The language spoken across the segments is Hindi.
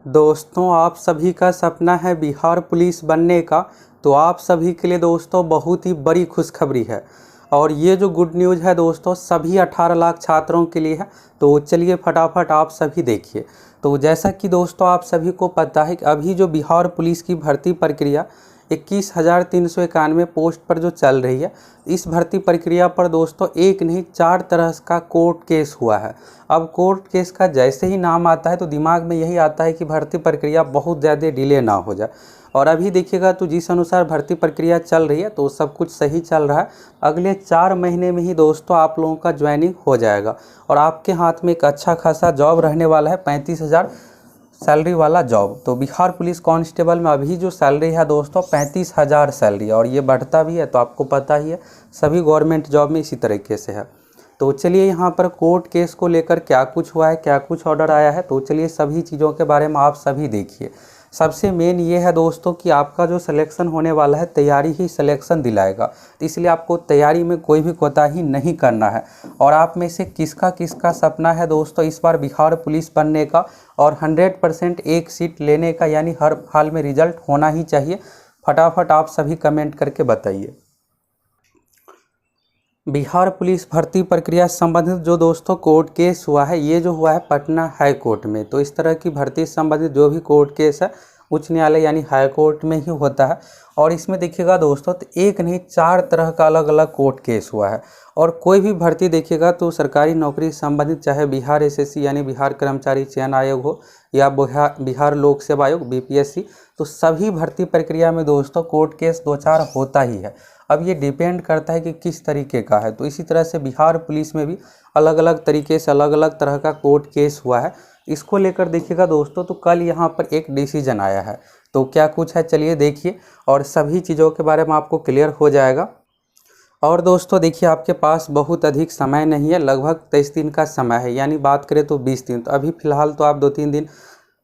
दोस्तों, आप सभी का सपना है बिहार पुलिस बनने का। तो आप सभी के लिए दोस्तों बहुत ही बड़ी खुशखबरी है। और ये जो गुड न्यूज़ है दोस्तों सभी 18 लाख छात्रों के लिए है। तो चलिए फटाफट आप सभी देखिए। तो जैसा कि दोस्तों आप सभी को पता है कि अभी जो बिहार पुलिस की भर्ती प्रक्रिया 21,391 पोस्ट पर जो चल रही है, इस भर्ती प्रक्रिया पर दोस्तों एक नहीं 4 तरह का कोर्ट केस हुआ है। अब कोर्ट केस का जैसे ही नाम आता है तो दिमाग में यही आता है कि भर्ती प्रक्रिया बहुत ज़्यादा डिले ना हो जाए। और अभी देखिएगा तो जिस अनुसार भर्ती प्रक्रिया चल रही है तो सब कुछ सही चल रहा है। अगले 4 महीने में ही दोस्तों आप लोगों का ज्वाइनिंग हो जाएगा और आपके हाथ में एक अच्छा खासा जॉब रहने वाला है, 35,000 सैलरी वाला जॉब। तो बिहार पुलिस कांस्टेबल में अभी जो सैलरी है दोस्तों 35,000 सैलरी है और ये बढ़ता भी है। तो आपको पता ही है सभी गवर्नमेंट जॉब में इसी तरीके से है। तो चलिए यहाँ पर कोर्ट केस को लेकर क्या कुछ हुआ है, क्या कुछ ऑर्डर आया है, तो चलिए सभी चीज़ों के बारे में आप सभी देखिए। सबसे मेन ये है दोस्तों कि आपका जो सिलेक्शन होने वाला है तैयारी ही सिलेक्शन दिलाएगा। तो इसलिए आपको तैयारी में कोई भी कोताही नहीं करना है। और आप में से किसका किसका सपना है दोस्तों इस बार बिहार पुलिस बनने का और 100% एक सीट लेने का, यानी हर हाल में रिजल्ट होना ही चाहिए। फटाफट आप सभी कमेंट करके बताइए। बिहार पुलिस भर्ती प्रक्रिया संबंधित जो दोस्तों कोर्ट केस हुआ है, ये जो हुआ है पटना हाई कोर्ट में। तो इस तरह की भर्ती संबंधित जो भी कोर्ट केस है उच्च न्यायालय यानी हाई कोर्ट में ही होता है। और इसमें देखिएगा दोस्तों तो एक नहीं 4 तरह का अलग अलग कोर्ट केस हुआ है। और कोई भी भर्ती देखिएगा तो सरकारी नौकरी संबंधित, चाहे बिहार एसएससी यानी बिहार कर्मचारी चयन आयोग हो या बिहार लोक सेवा आयोग बीपीएससी, तो सभी भर्ती प्रक्रिया में दोस्तों कोर्ट केस 2-4 होता ही है। अब ये डिपेंड करता है कि किस तरीके का है। तो इसी तरह से बिहार पुलिस में भी अलग अलग तरीके से अलग अलग तरह का कोर्ट केस हुआ है। इसको लेकर देखिएगा दोस्तों तो कल यहाँ पर एक डिसीजन आया है। तो क्या कुछ है चलिए देखिए और सभी चीज़ों के बारे में आपको क्लियर हो जाएगा। और दोस्तों देखिए आपके पास बहुत अधिक समय नहीं है, लगभग 23 दिन का समय है, यानी बात करें तो 20 दिन। तो अभी फ़िलहाल तो आप 2-3 दिन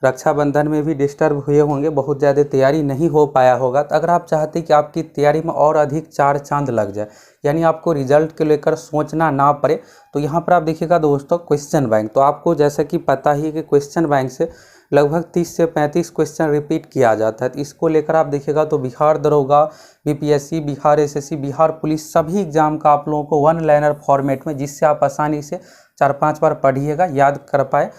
रक्षाबंधन में भी डिस्टर्ब हुए होंगे, बहुत ज़्यादा तैयारी नहीं हो पाया होगा। तो अगर आप चाहते हैं कि आपकी तैयारी में और अधिक 4 चांद लग जाए, यानी आपको रिजल्ट को लेकर सोचना ना पड़े, तो यहाँ पर आप देखिएगा दोस्तों क्वेश्चन बैंक। तो आपको जैसा कि पता ही है कि क्वेश्चन बैंक से लगभग 30 से 35 क्वेश्चन रिपीट किया जाता है। तो इसको लेकर आप देखिएगा तो बिहार दरोगा, BPSC, Bihar SSC, Bihar police सभी एग्जाम का आप लोगों को 1 लाइनर फॉर्मेट में, जिससे आप आसानी से 4-5 बार पढ़िएगा, याद कर पाए।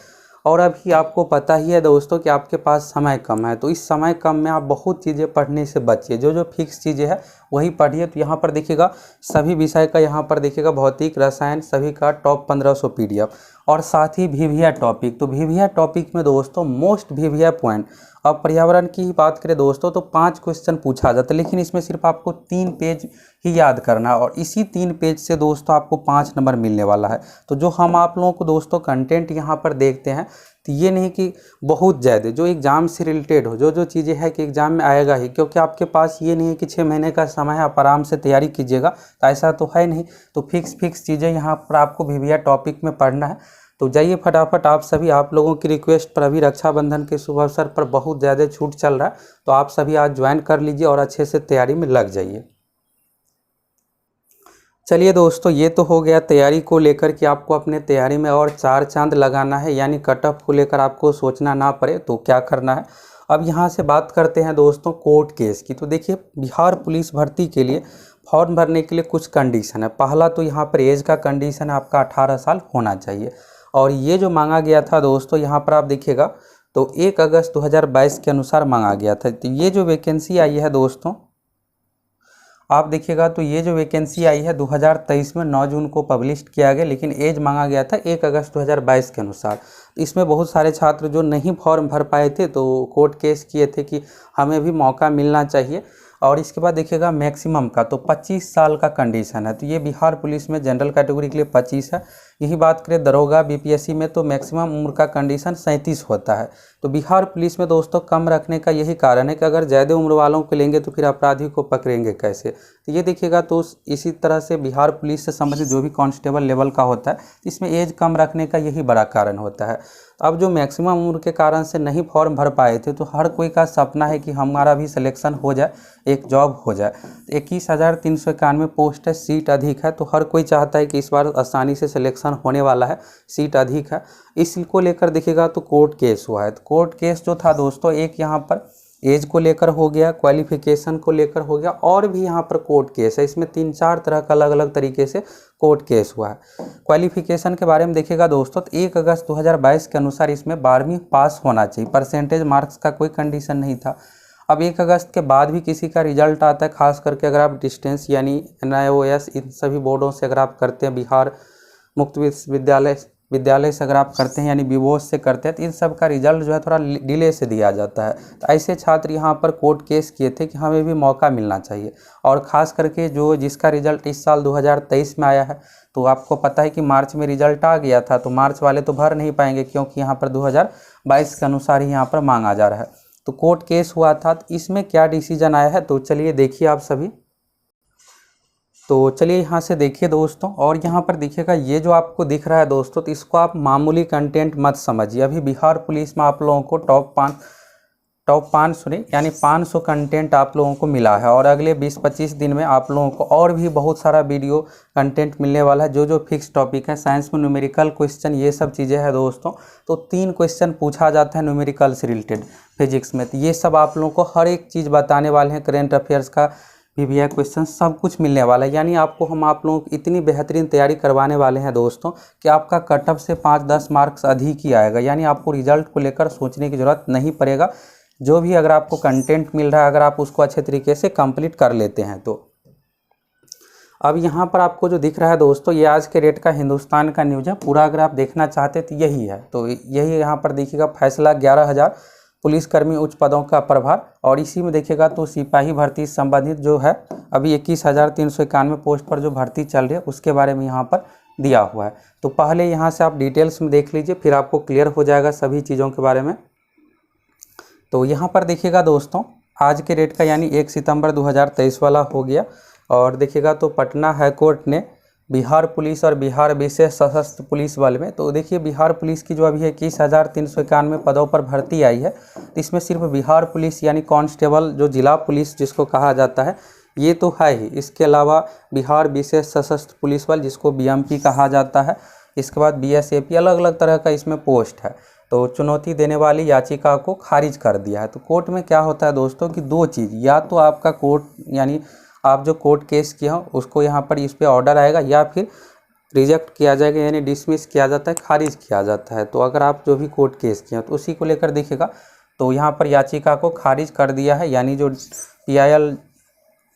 और अभी आपको पता ही है दोस्तों कि आपके पास समय कम है, तो इस समय कम में आप बहुत चीज़ें पढ़ने से बचिए। जो जो फिक्स चीज़ें हैं वही पढ़िए। तो यहाँ पर देखिएगा सभी विषय का, यहाँ पर देखिएगा भौतिक, रसायन सभी का टॉप 1500 पीडीएफ और साथ ही वीवीआई टॉपिक। तो वीवीआई टॉपिक में दोस्तों मोस्ट वीवीआई पॉइंट। अब पर्यावरण की ही बात करें दोस्तों तो 5 क्वेश्चन पूछा जाता है, लेकिन इसमें सिर्फ आपको 3 पेज ही याद करना है और इसी 3 पेज से दोस्तों आपको 5 नंबर मिलने वाला है। तो जो हम आप लोगों को दोस्तों कंटेंट यहाँ पर देखते हैं, तो ये नहीं कि बहुत ज़्यादा जो एग्ज़ाम से रिलेटेड हो, जो जो चीज़ें हैं कि एग्ज़ाम में आएगा ही, क्योंकि आपके पास ये नहीं है कि 6 महीने का समय है आप आराम से तैयारी कीजिएगा, तो ऐसा तो है नहीं। तो फिक्स चीज़ें यहाँ पर आपको वीवीआई टॉपिक में पढ़ना है। तो जाइए फटाफट आप सभी, आप लोगों की रिक्वेस्ट पर अभी रक्षाबंधन के शुभ अवसर पर बहुत ज़्यादा छूट चल रहा है, तो आप सभी आज ज्वाइन कर लीजिए और अच्छे से तैयारी में लग जाइए। चलिए दोस्तों ये तो हो गया तैयारी को लेकर कि आपको अपने तैयारी में और 4 चांद लगाना है, यानी कट ऑफ को लेकर आपको सोचना ना पड़े, तो क्या करना है। अब यहाँ से बात करते हैं दोस्तों कोर्ट केस की। तो देखिए बिहार पुलिस भर्ती के लिए फॉर्म भरने के लिए कुछ कंडीशन है। पहला तो यहाँ पर एज का कंडीशन है, आपका 18 साल होना चाहिए। और ये जो मांगा गया था दोस्तों यहाँ पर आप देखिएगा तो 1 अगस्त 2022 के अनुसार मांगा गया था। तो ये जो वैकेंसी आई है दोस्तों आप देखिएगा तो ये जो वैकेंसी आई है 2023 में 9 जून को पब्लिश किया गया, लेकिन एज मांगा गया था 1 अगस्त 2022 के अनुसार। इसमें बहुत सारे छात्र जो नहीं फॉर्म भर पाए थे तो कोर्ट केस किए थे कि हमें भी मौका मिलना चाहिए। और इसके बाद देखिएगा मैक्सिमम का तो 25 साल का कंडीशन है। तो ये बिहार पुलिस में जनरल कैटेगरी के लिए 25 है। यही बात करें दरोगा बीपीएससी में तो मैक्सिमम उम्र का कंडीशन 37 होता है। तो बिहार पुलिस में दोस्तों कम रखने का यही कारण है कि अगर ज़्यादा उम्र वालों को लेंगे तो फिर अपराधी को पकड़ेंगे कैसे। तो ये देखिएगा तो इसी तरह से बिहार पुलिस से संबंधित जो भी कांस्टेबल लेवल का होता है इसमें एज कम रखने का यही बड़ा कारण होता है। अब जो मैक्सिमम उम्र के कारण से नहीं फॉर्म भर पाए थे, तो हर कोई का सपना है कि हमारा भी सिलेक्शन हो जाए, एक जॉब हो जाए। 21,391 पोस्ट है, सीट अधिक है, तो हर कोई चाहता है कि इस बार आसानी से सिलेक्शन होने वाला है, सीट अधिक है। इसको लेकर देखिएगा तो कोर्ट केस हुआ है। तो कोर्ट केस जो था दोस्तों, एक यहाँ पर एज को लेकर हो गया, क्वालिफिकेशन को लेकर हो गया, और भी यहाँ पर कोर्ट केस है। इसमें 3-4 तरह का अलग अलग तरीके से कोर्ट केस हुआ है। क्वालिफिकेशन के बारे में देखिएगा दोस्तों, तो 1 अगस्त 2022 के अनुसार इसमें 12वीं पास होना चाहिए, परसेंटेज मार्क्स का कोई कंडीशन नहीं था। अब 1 अगस्त के बाद भी किसी का रिजल्ट आता है, खास करके अगर आप डिस्टेंस यानी NIOS इन सभी बोर्डों से अगर आप करते हैं, बिहार मुक्त विद्यालय से अगर आप करते हैं यानी विवोस से करते हैं, तो इन सब का रिजल्ट जो है थोड़ा डिले से दिया जाता है। तो ऐसे छात्र यहाँ पर कोर्ट केस किए थे कि हमें भी मौका मिलना चाहिए। और ख़ास करके जो जिसका रिजल्ट इस साल 2023 में आया है, तो आपको पता है कि मार्च में रिजल्ट आ गया था, तो मार्च वाले तो भर नहीं पाएंगे, क्योंकि यहाँ पर 2022 के अनुसार ही यहाँ पर मांगा जा रहा है। तो कोर्ट केस हुआ था, तो इसमें क्या डिसीजन आया है, तो चलिए देखिए आप सभी। तो चलिए यहाँ से देखिए दोस्तों, और यहाँ पर देखिएगा ये जो आपको दिख रहा है दोस्तों, तो इसको आप मामूली कंटेंट मत समझिए। अभी बिहार पुलिस में आप लोगों को टॉप 5 यानी 500 कंटेंट आप लोगों को मिला है, और अगले 20-25 दिन में आप लोगों को और भी बहुत सारा वीडियो कंटेंट मिलने वाला है। जो फिक्स टॉपिक है, साइंस में न्यूमेरिकल क्वेश्चन, ये सब चीज़ें हैं दोस्तों। तो 3 क्वेश्चन पूछा जाता है न्यूमेरिकल से रिलेटेड फिजिक्स में, तो ये सब आप लोगों को हर एक चीज़ बताने वाले हैं। करेंट अफेयर्स का PVI क्वेश्चन सब कुछ मिलने वाला है। यानी आपको हम आप लोगों की इतनी बेहतरीन तैयारी करवाने वाले हैं दोस्तों, कि आपका कटअप से 5-10 मार्क्स अधिक ही आएगा। यानी आपको रिजल्ट को लेकर सोचने की ज़रूरत नहीं पड़ेगा। जो भी अगर आपको कंटेंट मिल रहा है, अगर आप उसको अच्छे तरीके से कंप्लीट कर लेते हैं तो। अब यहाँ पर आपको जो दिख रहा है दोस्तों, ये आज के डेट का हिंदुस्तान का न्यूज़ है। पूरा अगर आप देखना चाहते तो यही है। तो यही यहाँ पर देखिएगा, फैसला 11,000 पुलिसकर्मी उच्च पदों का प्रभार। और इसी में देखिएगा तो सिपाही भर्ती संबंधित जो है, अभी 21,391 पोस्ट पर जो भर्ती चल रही है, उसके बारे में यहाँ पर दिया हुआ है। तो पहले यहाँ से आप डिटेल्स में देख लीजिए, फिर आपको क्लियर हो जाएगा सभी चीज़ों के बारे में। तो यहाँ पर देखिएगा दोस्तों, आज के डेट का यानी 1 सितंबर 2023 वाला हो गया। और देखिएगा तो पटना हाईकोर्ट ने बिहार पुलिस और बिहार विशेष सशस्त्र पुलिस बल में, तो देखिए बिहार पुलिस की जो अभी 21,391 पदों पर भर्ती आई है, तो इसमें सिर्फ बिहार पुलिस यानी कांस्टेबल, जो जिला पुलिस जिसको कहा जाता है, ये तो है ही। इसके अलावा बिहार विशेष सशस्त्र पुलिस बल, जिसको BMP कहा जाता है, इसके बाद BSAP, अलग अलग तरह का इसमें पोस्ट है। तो चुनौती देने वाली याचिका को खारिज कर दिया है। तो कोर्ट में क्या होता है दोस्तों कि 2 चीज़, या तो आपका कोर्ट यानी आप जो कोर्ट केस किया हो उसको यहाँ पर इस पर ऑर्डर आएगा, या फिर रिजेक्ट किया जाएगा, यानी डिसमिस किया जाता है, खारिज किया जाता है। तो अगर आप जो भी कोर्ट केस किया तो उसी को लेकर देखिएगा, तो यहाँ पर याचिका को खारिज कर दिया है, यानी जो PIL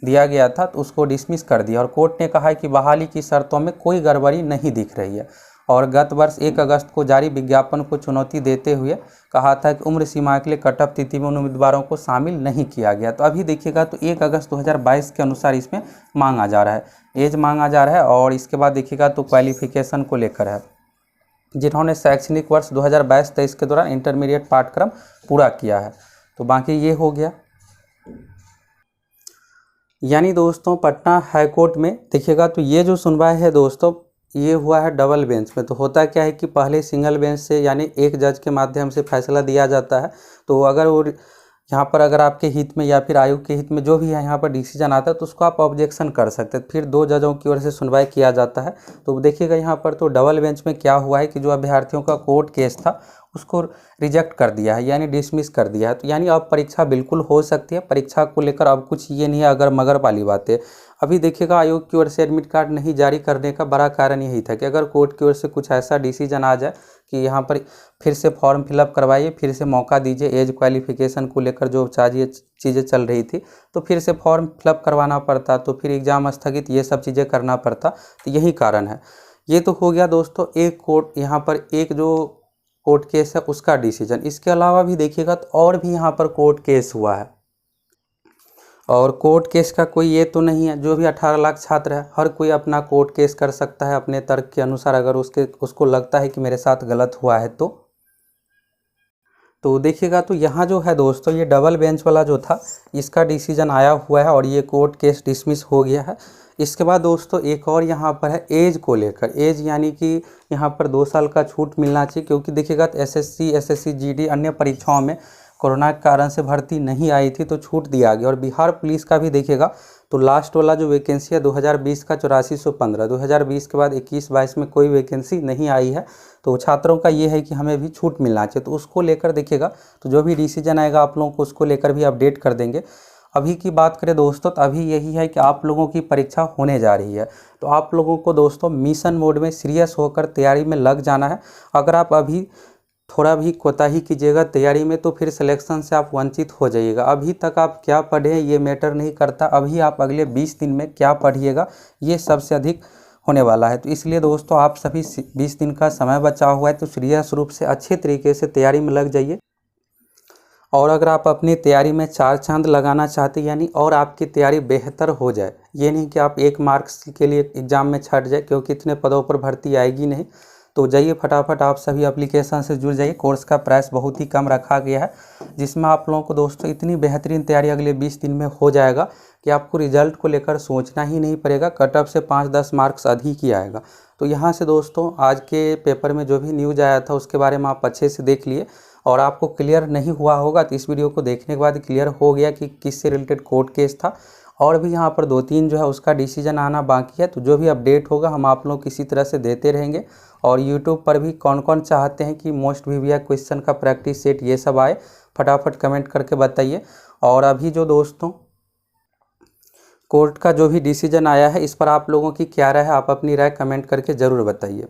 दिया गया था तो उसको डिसमिस कर दिया। और कोर्ट ने कहा है कि बहाली की शर्तों में कोई गड़बड़ी नहीं दिख रही है। और गत वर्ष 1 अगस्त को जारी विज्ञापन को चुनौती देते हुए कहा था कि उम्र सीमा के लिए कटअप तिथि में उन उम्मीदवारों को शामिल नहीं किया गया। तो अभी देखिएगा तो 1 अगस्त 2022 के अनुसार इसमें मांगा जा रहा है, एज मांगा जा रहा है। और इसके बाद देखिएगा तो क्वालिफिकेशन को लेकर है, जिन्होंने शैक्षणिक वर्ष 2022-23 के दौरान इंटरमीडिएट पाठ्यक्रम पूरा किया है। तो बाकी ये हो गया। यानी दोस्तों पटना हाईकोर्ट में देखिएगा तो ये जो सुनवाई है दोस्तों, ये हुआ है डबल बेंच में। तो होता क्या है कि पहले सिंगल बेंच से यानी एक जज के माध्यम से फैसला दिया जाता है। तो अगर वो यहाँ पर अगर आपके हित में या फिर आयोग के हित में जो भी है यहाँ पर डिसीजन आता है, तो उसको आप ऑब्जेक्शन कर सकते हैं, फिर 2 जजों की ओर से सुनवाई किया जाता है। तो देखिएगा यहाँ पर तो डबल बेंच में क्या हुआ है कि जो अभ्यर्थियों का कोर्ट केस था उसको रिजेक्ट कर दिया है, यानी डिसमिस कर दिया है। तो यानी अब परीक्षा बिल्कुल हो सकती है। परीक्षा को लेकर अब कुछ ये नहीं है अगर मगर वाली बात है। अभी देखिएगा आयोग की ओर से एडमिट कार्ड नहीं जारी करने का बड़ा कारण यही था कि अगर कोर्ट की ओर से कुछ ऐसा डिसीजन आ जाए कि यहाँ पर फिर से फॉर्म फिलअप करवाइए, फिर से मौका दीजिए, एज क्वालिफिकेशन को लेकर जो चीज़ें चल रही थी, तो फिर से फॉर्म फिलअप करवाना पड़ता, तो फिर एग्ज़ाम स्थगित, ये सब चीज़ें करना पड़ता। तो यही कारण है। ये तो हो गया दोस्तों एक कोर्ट, यहाँ पर एक जो कोर्ट केस है उसका डिसीजन। इसके अलावा भी देखिएगा तो और भी यहाँ पर कोर्ट केस हुआ है। और कोर्ट केस का कोई ये तो नहीं है, जो भी 18 लाख छात्र है हर कोई अपना कोर्ट केस कर सकता है अपने तर्क के अनुसार, अगर उसको लगता है कि मेरे साथ गलत हुआ है तो देखिएगा तो यहाँ जो है दोस्तों, ये डबल बेंच वाला जो था इसका डिसीजन आया हुआ है और ये कोर्ट केस डिसमिस हो गया है। इसके बाद दोस्तों एक और यहाँ पर है एज को लेकर, एज यानी कि यहाँ पर 2 साल का छूट मिलना चाहिए, क्योंकि देखिएगा एसएससी जीडी अन्य परीक्षाओं में कोरोना के कारण से भर्ती नहीं आई थी तो छूट दिया गया। और बिहार पुलिस का भी देखिएगा तो लास्ट वाला जो वैकेंसी है 2020 का 8415, 2020 के बाद 21-22 में कोई वैकेंसी नहीं आई है, तो छात्रों का ये है कि हमें भी छूट मिलना चाहिए। तो उसको लेकर देखिएगा तो जो भी डिसीजन आएगा आप लोगों को उसको लेकर भी अपडेट कर देंगे। अभी की बात करें दोस्तों तो अभी यही है कि आप लोगों की परीक्षा होने जा रही है, तो आप लोगों को दोस्तों मिशन मोड में सीरियस होकर तैयारी में लग जाना है। अगर आप अभी थोड़ा भी कोताही कीजिएगा तैयारी में तो फिर सिलेक्शन से आप वंचित हो जाइएगा। अभी तक आप क्या पढ़े ये मैटर नहीं करता, अभी आप अगले 20 दिन में क्या पढ़िएगा ये सबसे अधिक होने वाला है। तो इसलिए दोस्तों आप सभी 20 दिन का समय बचा हुआ है तो सीरियस रूप से अच्छे तरीके से तैयारी में लग जाइए। और अगर आप अपनी तैयारी में 4 चांद लगाना चाहते हैं यानी और आपकी तैयारी बेहतर हो जाए, ये नहीं कि आप 1 मार्क्स के लिए एग्ज़ाम में छट जाए, क्योंकि इतने पदों पर भर्ती आएगी नहीं। तो जाइए फटाफट आप सभी एप्लीकेशन से जुड़ जाइए। कोर्स का प्राइस बहुत ही कम रखा गया है, जिसमें आप लोगों को दोस्तों इतनी बेहतरीन तैयारी अगले 20 दिन में हो जाएगा कि आपको रिजल्ट को लेकर सोचना ही नहीं पड़ेगा। कट ऑफ से 5-10 मार्क्स अधिक ही आएगा। तो यहाँ से दोस्तों आज के पेपर में जो भी न्यूज़ आया था उसके बारे में आप अच्छे से देख लिए और आपको क्लियर नहीं हुआ होगा तो इस वीडियो को देखने के बाद क्लियर हो गया कि किससे रिलेटेड कोर्ट केस था। और भी यहाँ पर 2-3 जो है उसका डिसीजन आना बाकी है, तो जो भी अपडेट होगा हम आप लोग किसी तरह से देते रहेंगे। और यूट्यूब पर भी कौन कौन चाहते हैं कि मोस्ट VVI क्वेश्चन का प्रैक्टिस सेट ये सब आए, फटाफट कमेंट करके बताइए। और अभी जो दोस्तों कोर्ट का जो भी डिसीजन आया है इस पर आप लोगों की क्या राय है, आप अपनी राय कमेंट करके ज़रूर बताइए।